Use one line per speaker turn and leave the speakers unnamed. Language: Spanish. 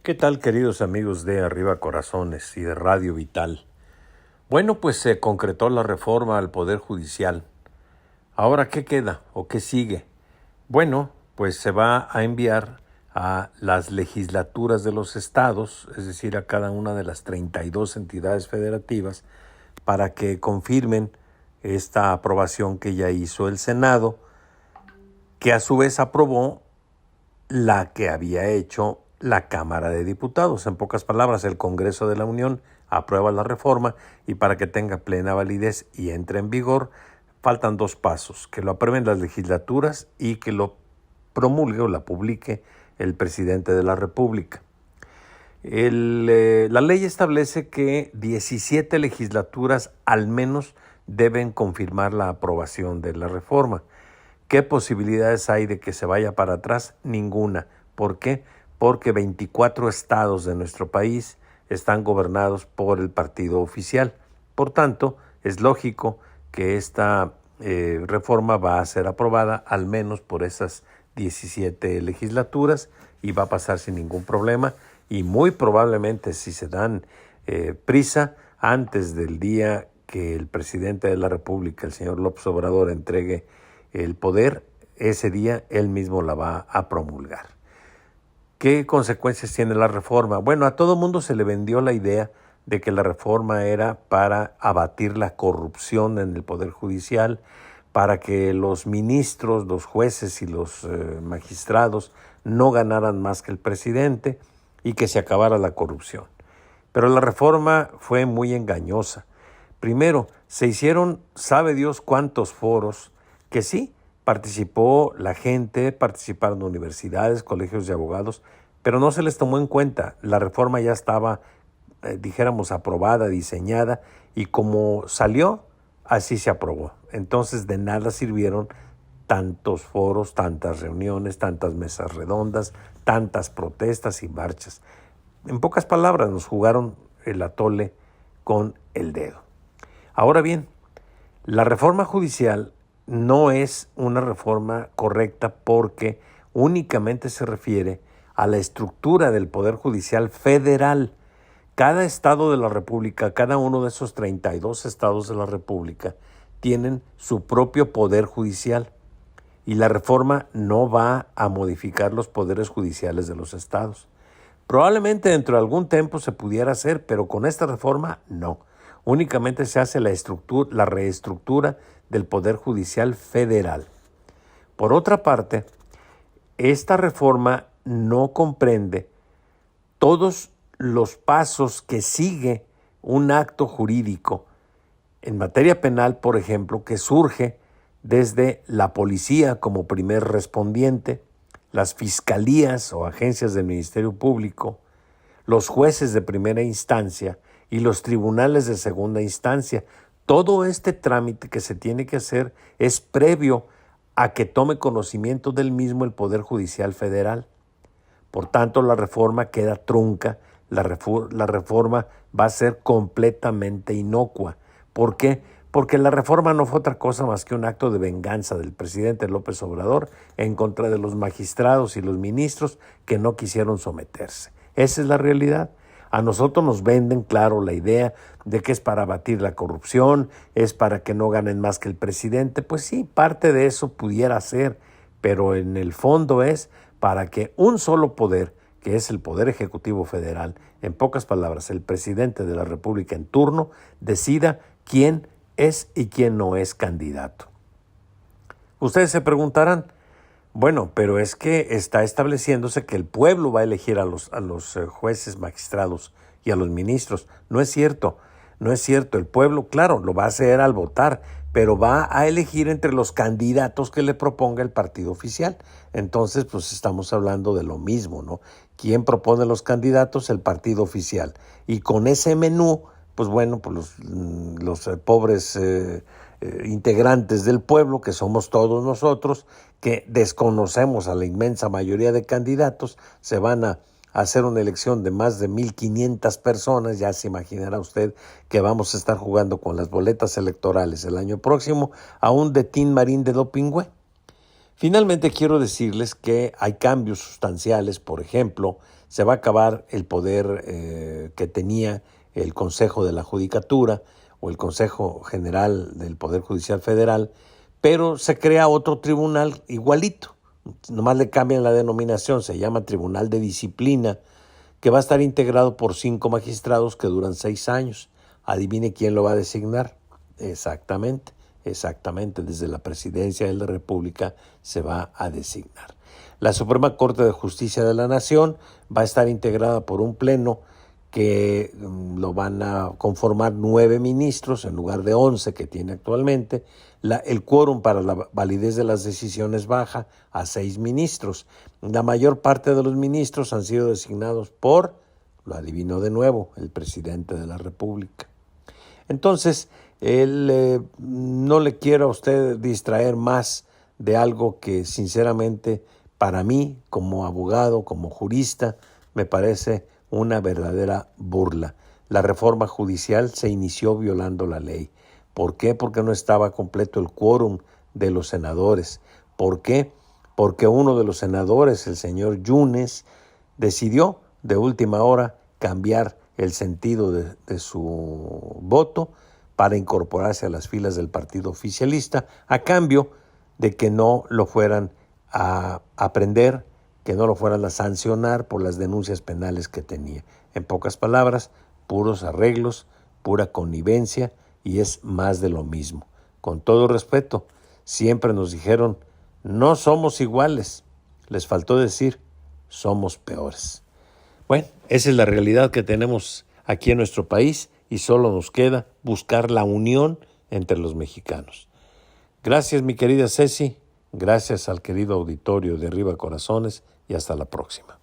¿Qué tal, queridos amigos de Arriba Corazones y de Radio Vital? Bueno, pues se concretó la reforma al Poder Judicial. Ahora, ¿qué queda o qué sigue? Bueno, pues se va a enviar a las legislaturas de los estados, es decir, a cada una de las 32 entidades federativas, para que confirmen esta aprobación que ya hizo el Senado, que a su vez aprobó la que había hecho la Cámara de Diputados. En pocas palabras, el Congreso de la Unión aprueba la reforma y para que tenga plena validez y entre en vigor, faltan dos pasos: que lo aprueben las legislaturas y que lo promulgue o la publique el presidente de la República. La ley establece que 17 legislaturas al menos deben confirmar la aprobación de la reforma. ¿Qué posibilidades hay de que se vaya para atrás? Ninguna. ¿Por qué? Porque 24 estados de nuestro país están gobernados por el partido oficial. Por tanto, es lógico que esta reforma va a ser aprobada al menos por esas 17 legislaturas y va a pasar sin ningún problema, y muy probablemente, si se dan prisa, antes del día que el presidente de la República, el señor López Obrador, entregue el poder, ese día él mismo la va a promulgar. ¿Qué consecuencias tiene la reforma? Bueno, a todo mundo se le vendió la idea de que la reforma era para abatir la corrupción en el Poder Judicial, para que los ministros, los jueces y los magistrados no ganaran más que el presidente y que se acabara la corrupción. Pero la reforma fue muy engañosa. Primero, se hicieron, sabe Dios cuántos foros, que sí, participó la gente, participaron universidades, colegios de abogados, pero no se les tomó en cuenta. La reforma ya estaba, dijéramos, aprobada, diseñada, y como salió, así se aprobó. Entonces de nada sirvieron tantos foros, tantas reuniones, tantas mesas redondas, tantas protestas y marchas. En pocas palabras, nos jugaron el atole con el dedo. Ahora bien, la reforma judicial no es una reforma correcta porque únicamente se refiere a la estructura del Poder Judicial federal. Cada estado de la República, cada uno de esos 32 estados de la República, tienen su propio Poder Judicial, y la reforma no va a modificar los poderes judiciales de los estados. Probablemente dentro de algún tiempo se pudiera hacer, pero con esta reforma no. Únicamente se hace la reestructura del Poder Judicial federal. Por otra parte, esta reforma no comprende todos los pasos que sigue un acto jurídico en materia penal, por ejemplo, que surge desde la policía como primer respondiente, las fiscalías o agencias del Ministerio Público, los jueces de primera instancia y los tribunales de segunda instancia. Todo este trámite que se tiene que hacer es previo a que tome conocimiento del mismo el Poder Judicial Federal. Por tanto, la reforma queda trunca, la reforma va a ser completamente inocua. ¿Por qué? Porque la reforma no fue otra cosa más que un acto de venganza del presidente López Obrador en contra de los magistrados y los ministros que no quisieron someterse. Esa es la realidad. A nosotros nos venden, claro, la idea de que es para abatir la corrupción, es para que no ganen más que el presidente. Pues sí, parte de eso pudiera ser, pero en el fondo es para que un solo poder, que es el Poder Ejecutivo Federal, en pocas palabras, el presidente de la República en turno, decida quién es y quién no es candidato. Ustedes se preguntarán, bueno, pero es que está estableciéndose que el pueblo va a elegir a los jueces, magistrados y a los ministros. No es cierto, no es cierto. El pueblo, claro, lo va a hacer al votar, pero va a elegir entre los candidatos que le proponga el partido oficial. Entonces, pues estamos hablando de lo mismo, ¿no? ¿Quién propone los candidatos? El partido oficial. Y con ese menú, pues bueno, pues los pobres integrantes del pueblo, que somos todos nosotros, que desconocemos a la inmensa mayoría de candidatos, se van a hacer una elección de más de 1,500 personas. Ya se imaginará usted que vamos a estar jugando con las boletas electorales el año próximo a un de Tin Marín de Dopingüe. Finalmente quiero decirles que hay cambios sustanciales. Por ejemplo, se va a acabar el poder que tenía el Consejo de la Judicatura o el Consejo General del Poder Judicial Federal, pero se crea otro tribunal igualito. Nomás le cambian la denominación, se llama Tribunal de Disciplina, que va a estar integrado por 5 magistrados que duran 6 años. Adivine quién lo va a designar. Exactamente, desde la Presidencia de la República se va a designar. La Suprema Corte de Justicia de la Nación va a estar integrada por un pleno que lo van a conformar 9 ministros en lugar de 11 que tiene actualmente. El quórum para la validez de las decisiones baja a 6 ministros. La mayor parte de los ministros han sido designados por, lo adivino de nuevo, el presidente de la República. Entonces, no le quiero a usted distraer más de algo que sinceramente para mí, como abogado, como jurista, me parece una verdadera burla. La reforma judicial se inició violando la ley. ¿Por qué? Porque no estaba completo el quórum de los senadores. ¿Por qué? Porque uno de los senadores, el señor Yunes, decidió de última hora cambiar el sentido de su voto para incorporarse a las filas del partido oficialista, a cambio de que no lo fueran a aprender, que no lo fueran a sancionar por las denuncias penales que tenía. En pocas palabras, puros arreglos, pura connivencia, y es más de lo mismo. Con todo respeto, siempre nos dijeron, no somos iguales. Les faltó decir, somos peores. Bueno, esa es la realidad que tenemos aquí en nuestro país y solo nos queda buscar la unión entre los mexicanos. Gracias, mi querida Ceci. Gracias al querido auditorio de Arriba Corazones y hasta la próxima.